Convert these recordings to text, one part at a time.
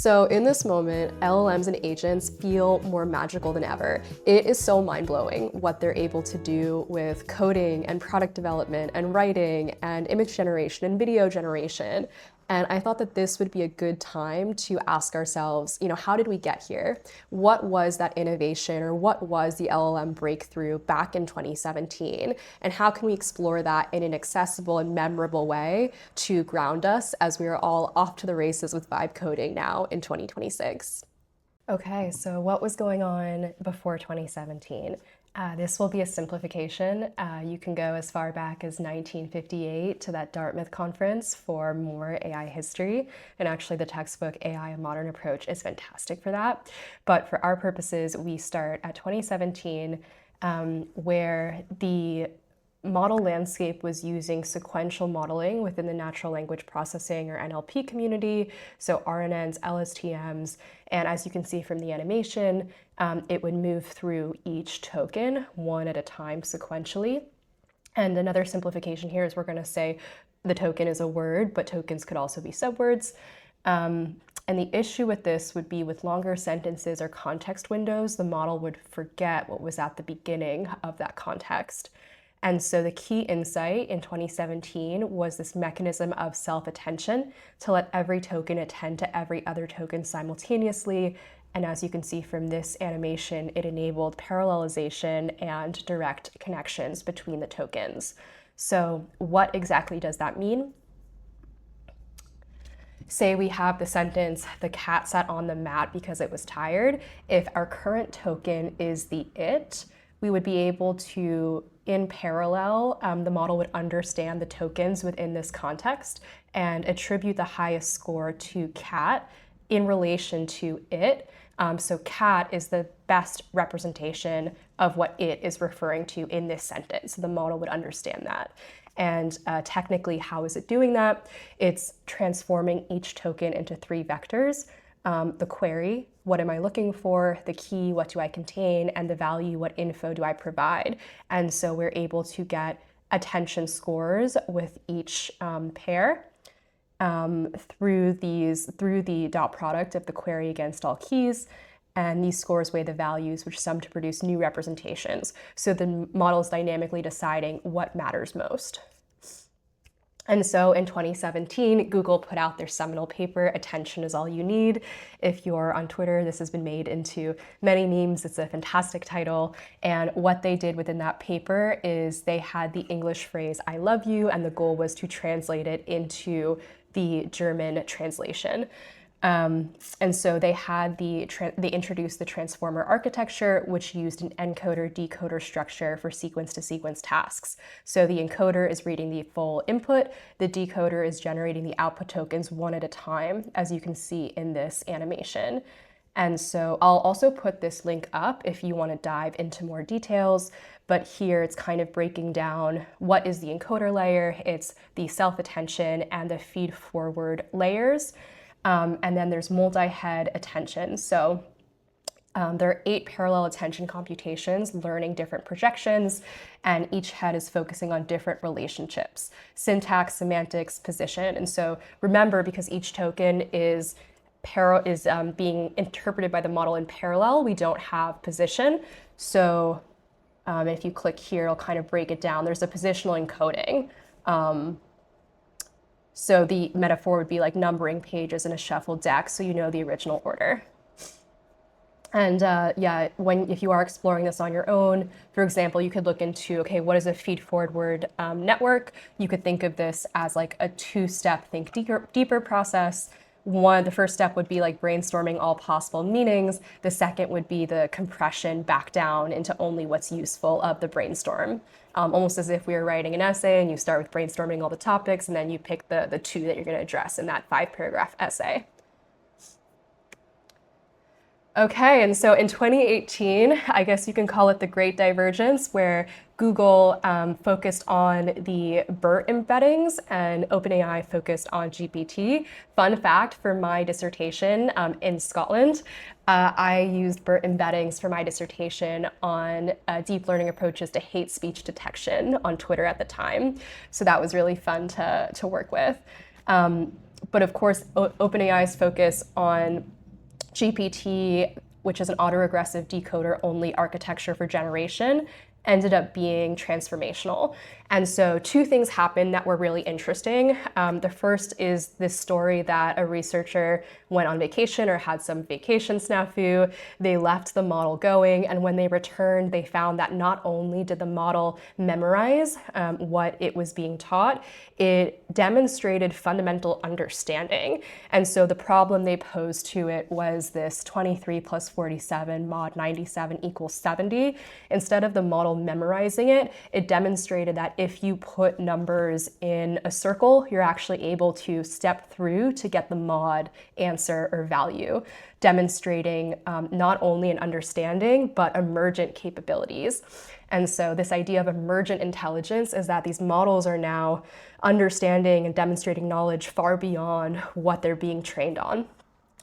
So in this moment, LLMs and agents feel more magical than ever. It is so mind-blowing what they're able to do with coding and product development and writing and image generation and video generation. And I thought that this would be a good time to ask ourselves, how did we get here? What was that innovation, or what was the LLM breakthrough back in 2017? And how can we explore that in an accessible and memorable way to ground us as we are all off to the races with vibe coding now in 2026? Okay, so what was going on before 2017? This will be a simplification. You can go as far back as 1958 to that Dartmouth conference for more AI history. And actually the textbook AI, A Modern Approach is fantastic for that. But for our purposes, we start at 2017, where the model landscape was using sequential modeling within the natural language processing, or NLP, community, so RNNs, LSTMs, and as you can see from the animation, it would move through each token one at a time sequentially. And another simplification here is we're going to say the token is a word, but tokens could also be subwords. And the issue with this would be with longer sentences or context windows, the model would forget what was at the beginning of that context. And so the key insight in 2017 was this mechanism of self-attention to let every token attend to every other token simultaneously. And as you can see from this animation, it enabled parallelization and direct connections between the tokens. So what exactly does that mean? Say we have the sentence, "The cat sat on the mat because it was tired." If our current token is the it, we would be able to, in parallel, the model would understand the tokens within this context and attribute the highest score to cat in relation to it. So cat is the best representation of what it is referring to in this sentence. So the model would understand that. And technically, how is it doing that? It's transforming each token into three vectors. The query, what am I looking for? The key, what do I contain? And the value, what info do I provide? And so we're able to get attention scores with each pair through the dot product of the query against all keys. And these scores weigh the values, which sum to produce new representations. So the model is dynamically deciding what matters most. And so in 2017, Google put out their seminal paper, "Attention is All You Need." If you're on Twitter, this has been made into many memes. It's a fantastic title. And what they did within that paper is they had the English phrase, "I love you," and the goal was to translate it into the German translation. And so they had they introduced the transformer architecture, which used an encoder-decoder structure for sequence-to-sequence tasks. So the encoder is reading the full input, the decoder is generating the output tokens one at a time, as you can see in this animation. And so I'll also put this link up if you want to dive into more details, but here it's kind of breaking down what is the encoder layer, it's the self-attention and the feed-forward layers. And then there's multi-head attention. So there are 8 parallel attention computations learning different projections, and each head is focusing on different relationships: syntax, semantics, position. And so remember, because each token is being interpreted by the model in parallel, we don't have position. So if you click here, it'll kind of break it down. There's a positional encoding. So the metaphor would be like numbering pages in a shuffled deck, so you know the original order. And if you are exploring this on your own, for example, you could look into, okay, what is a feed-forward network? You could think of this as like a 2-step think deeper process. The first step would be like brainstorming all possible meanings. The second would be the compression back down into only what's useful of the brainstorm. Almost as if we were writing an essay and you start with brainstorming all the topics and then you pick the 2 that you're going to address in that 5-paragraph essay. Okay, and so in 2018, I guess you can call it the Great Divergence, where Google focused on the BERT embeddings and OpenAI focused on GPT. Fun fact, for my dissertation in Scotland, I used BERT embeddings for my dissertation on deep learning approaches to hate speech detection on Twitter at the time. So that was really fun to work with. But of course, OpenAI's focus on GPT, which is an autoregressive decoder-only architecture for generation, ended up being transformational. And so two things happened that were really interesting. The first is this story that a researcher went on vacation or had some vacation snafu. They left the model going, and when they returned, they found that not only did the model memorize what it was being taught, it demonstrated fundamental understanding. And so the problem they posed to it was this 23 plus 47 mod 97 equals 70. Instead of the model memorizing it, it demonstrated that if you put numbers in a circle, you're actually able to step through to get the mod answer or value, demonstrating not only an understanding, but emergent capabilities. And so this idea of emergent intelligence is that these models are now understanding and demonstrating knowledge far beyond what they're being trained on.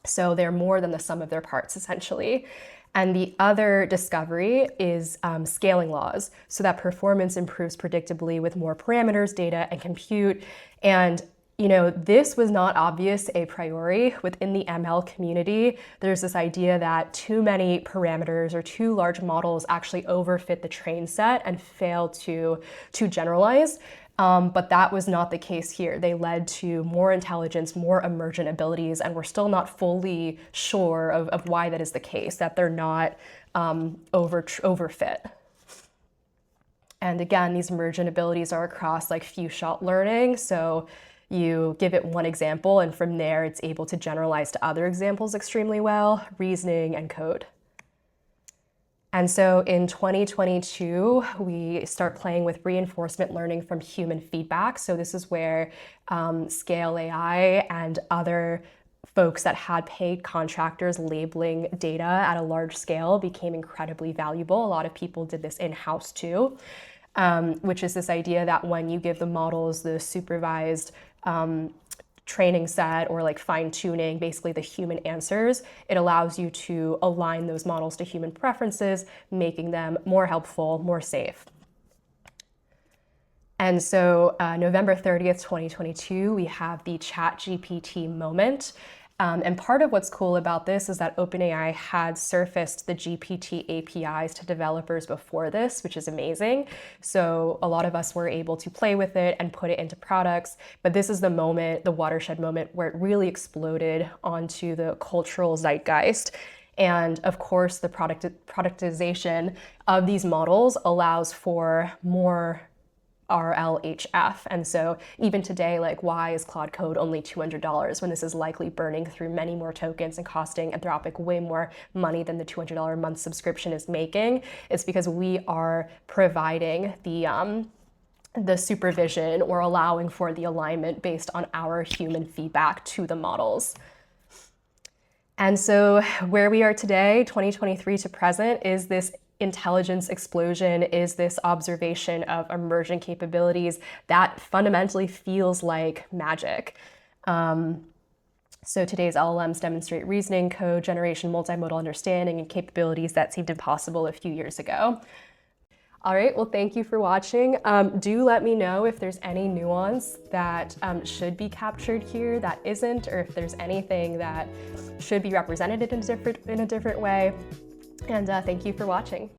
So they're more than the sum of their parts, essentially. And the other discovery is scaling laws, so that performance improves predictably with more parameters, data, and compute. And this was not obvious a priori. Within the ML community, there's this idea that too many parameters or too large models actually overfit the train set and fail to generalize. But that was not the case here. They led to more intelligence, more emergent abilities, and we're still not fully sure of why that is the case, that they're not overfit. And again, these emergent abilities are across like few-shot learning. So you give it one example, and from there, it's able to generalize to other examples extremely well, reasoning and code. And so in 2022, we start playing with reinforcement learning from human feedback. So this is where Scale AI and other folks that had paid contractors labeling data at a large scale became incredibly valuable. A lot of people did this in-house too, which is this idea that when you give the models the supervised training set or like fine tuning, basically the human answers, it allows you to align those models to human preferences, making them more helpful, more safe. And so November 30th, 2022, we have the ChatGPT moment. And part of what's cool about this is that OpenAI had surfaced the GPT APIs to developers before this, which is amazing. So a lot of us were able to play with it and put it into products. But this is the moment, the watershed moment, where it really exploded onto the cultural zeitgeist. And of course, the productization of these models allows for more RLHF. And so even today, like, why is Claude Code only $200 when this is likely burning through many more tokens and costing Anthropic way more money than the $200 a month subscription is making? It's because we are providing the supervision or allowing for the alignment based on our human feedback to the models. And so where we are today, 2023 to present, is this intelligence explosion, is this observation of emergent capabilities that fundamentally feels like magic. So today's LLMs demonstrate reasoning, code generation, multimodal understanding, and capabilities that seemed impossible a few years ago. All right, well, thank you for watching. Do let me know if there's any nuance that should be captured here that isn't, or if there's anything that should be represented in a different way. And thank you for watching.